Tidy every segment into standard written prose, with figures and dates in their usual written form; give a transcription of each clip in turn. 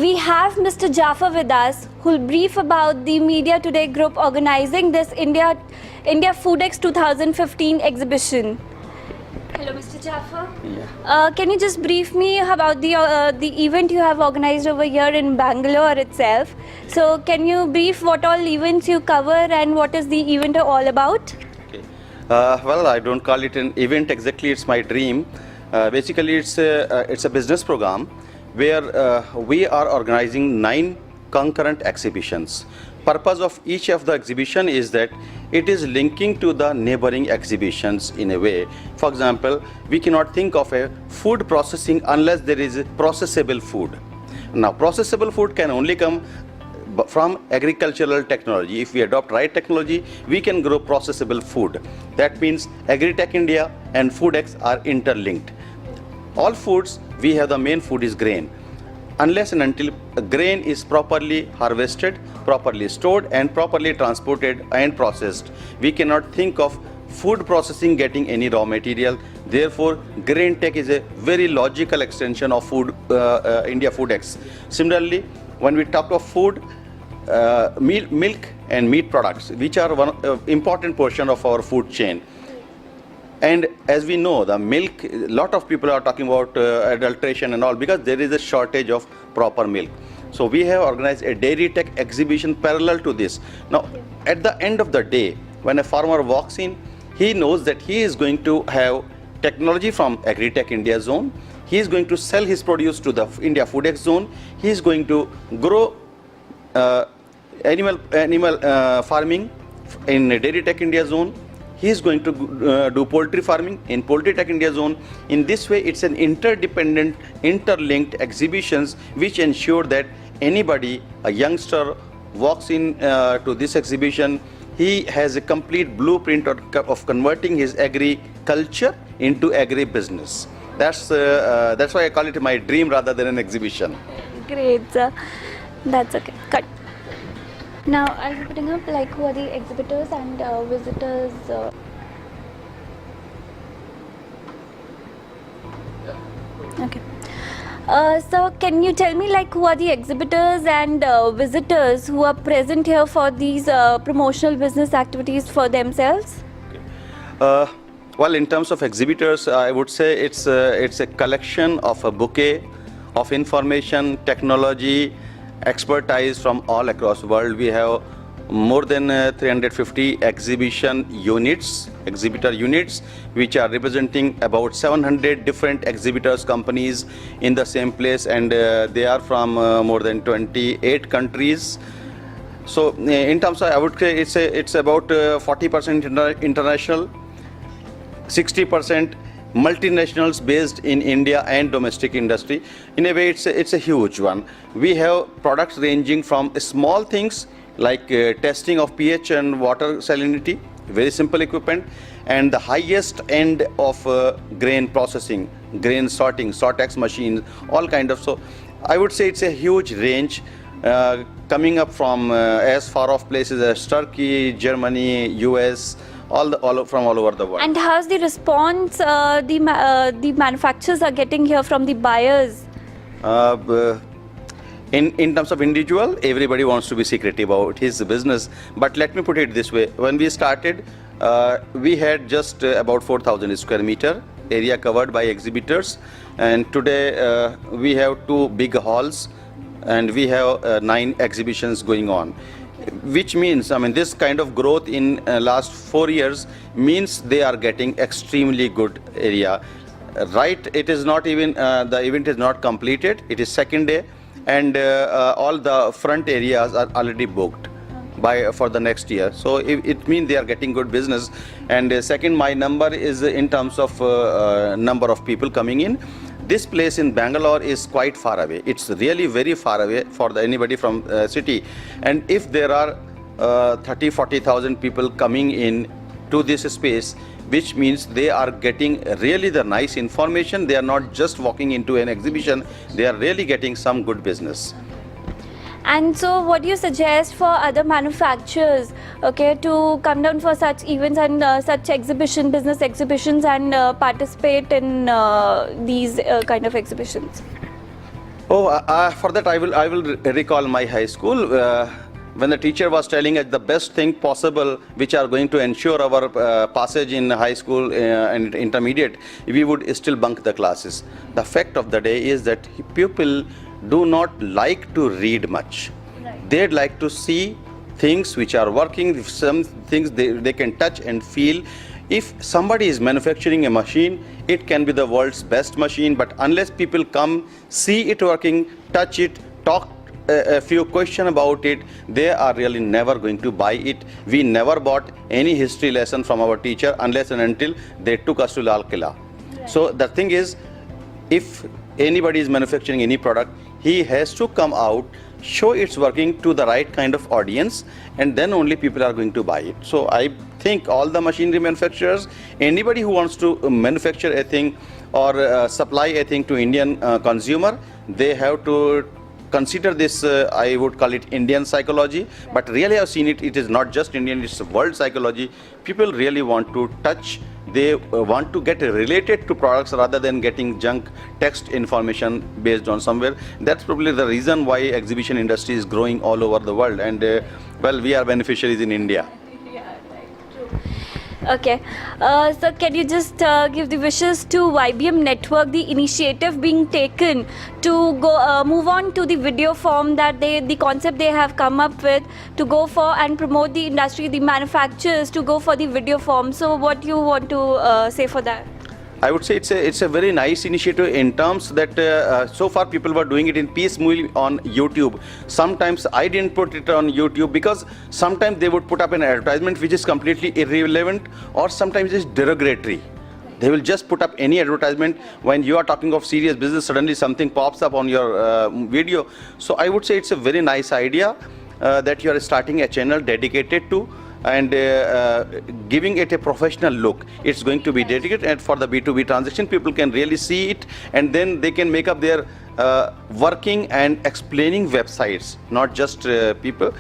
we have Mr. Jaffer with us, who'll brief about the Media Today group organizing this India Foodex 2015 exhibition. Hello, Mr. Jaffer. Yeah. Can you just brief me about the event you have organized over here in Bangalore itself? So, can you brief what all events you cover and what is the event all about? Okay. Well, I don't call it an event exactly. It's my dream. Basically, it's a business program where we are organizing 9 concurrent exhibitions. Purpose of each of the exhibition is that it is linking to the neighboring exhibitions in a way. For example, we cannot think of a food processing unless there is processable food. Now, processable food can only come from agricultural technology. If we adopt right technology, we can grow processable food. That means Agritech India and Foodex are interlinked. All foods, we have the main food is grain. Unless and until grain is properly harvested, properly stored and properly transported and processed, we cannot think of food processing getting any raw material. Therefore, grain tech is a very logical extension of India Foodex. Similarly, when we talk of food, milk and meat products, which are one important portion of our food chain. And as we know, the milk, a lot of people are talking about adulteration and all because there is a shortage of proper milk. So we have organized a dairy tech exhibition parallel to this. Now, at the end of the day, when a farmer walks in, he knows that he is going to have technology from Agritech India zone. He is going to sell his produce to the India Foodex zone. He is going to grow animal farming in Dairy Tech India zone. He is going to do poultry farming in Poultry Tech India zone. In this way, it's an interdependent, interlinked exhibitions which ensure that anybody, a youngster, walks in to this exhibition, he has a complete blueprint of converting his agriculture into agri-business. That's why I call it my dream rather than an exhibition. Great, sir. That's okay. Cut. Now, I'll be putting up like who are the exhibitors and visitors. Okay. So, can you tell me like who are the exhibitors and visitors who are present here for these promotional business activities for themselves? Okay. Well, in terms of exhibitors, I would say it's a collection of a bouquet of information, technology, expertise from all across the world. We have more than 350 exhibitor units, which are representing about 700 different exhibitors companies in the same place, and they are from more than 28 countries. So in terms of, I would say it's about 40% international, 60% multinationals based in India and domestic industry. In a way, it's a huge one. We have products ranging from small things like testing of pH and water salinity, very simple equipment, and the highest end of grain processing, grain sorting, sortex machines, all kind of. So I would say it's a huge range coming up from as far off places as Turkey, Germany, US, from all over the world. And how's the response the manufacturers are getting here from the buyers? In terms of individual, everybody wants to be secretive about his business. But let me put it this way: when we started, we had just about 4,000 square meter area covered by exhibitors, and today we have 2 big halls, and we have 9 exhibitions going on. Which means, I mean, this kind of growth in last 4 years means they are getting extremely good area. Right, it is not even, the event is not completed, it is second day, and all the front areas are already booked for the next year. So it means they are getting good business. And second, my number is in terms of number of people coming in. This place in Bangalore is quite far away. It's really very far away for anybody from city. And if there are 30-40,000 people coming in to this space, which means they are getting really the nice information. They are not just walking into an exhibition. They are really getting some good business. And so what do you suggest for other manufacturers, okay, to come down for such events and such business exhibitions and participate in these kind of exhibitions? Oh, for that I will recall my high school when the teacher was telling us the best thing possible, which are going to ensure our passage in high school and intermediate. We would still bunk the classes. The fact of the day is that people do not like to read much. They'd like to see things which are working, some things they can touch and feel. If somebody is manufacturing a machine, it can be the world's best machine, but unless people come, see it working, touch it, talk a few questions about it, they are really never going to buy it. We never bought any history lesson from our teacher unless and until they took us to Lal Qila. So the thing is, if anybody is manufacturing any product, he has to come out, show it's working to the right kind of audience, and then only people are going to buy it. So I think all the machinery manufacturers, anybody who wants to manufacture a thing or supply a thing to Indian consumer, they have to consider this, I would call it Indian psychology, but really I've seen it is not just Indian, it's world psychology. People really want to touch, they want to get related to products rather than getting junk text information based on somewhere. That's probably the reason why exhibition industry is growing all over the world, and well, we are beneficiaries in India. Okay, so can you just give the wishes to YBM Network, the initiative being taken to go move on to the video form, that the concept they have come up with to go for and promote the industry, the manufacturers to go for the video form. So what you want to say for that? I would say it's a very nice initiative in terms that so far people were doing it in piecemeal on YouTube. Sometimes I didn't put it on YouTube because sometimes they would put up an advertisement which is completely irrelevant, or sometimes it's derogatory. They will just put up any advertisement. When you are talking of serious business, suddenly something pops up on your video. So I would say it's a very nice idea that you are starting a channel dedicated to, and giving it a professional look. It's going to be dedicated, and for the B2B transaction, people can really see it, and then they can make up their working and explaining websites, not just people.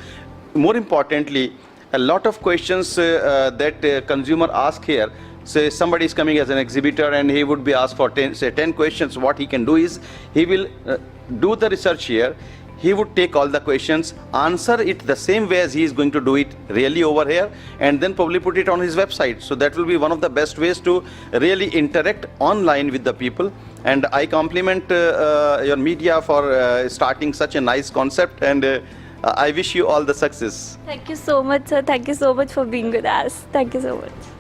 More importantly, a lot of questions that consumer ask here. Say somebody is coming as an exhibitor and he would be asked for 10 questions. What he can do is he will do the research here. He would take all the questions, answer it the same way as he is going to do it really over here, and then probably put it on his website. So that will be one of the best ways to really interact online with the people. And I compliment your media for starting such a nice concept, and I wish you all the success. Thank you so much, sir. Thank you so much for being with us. Thank you so much.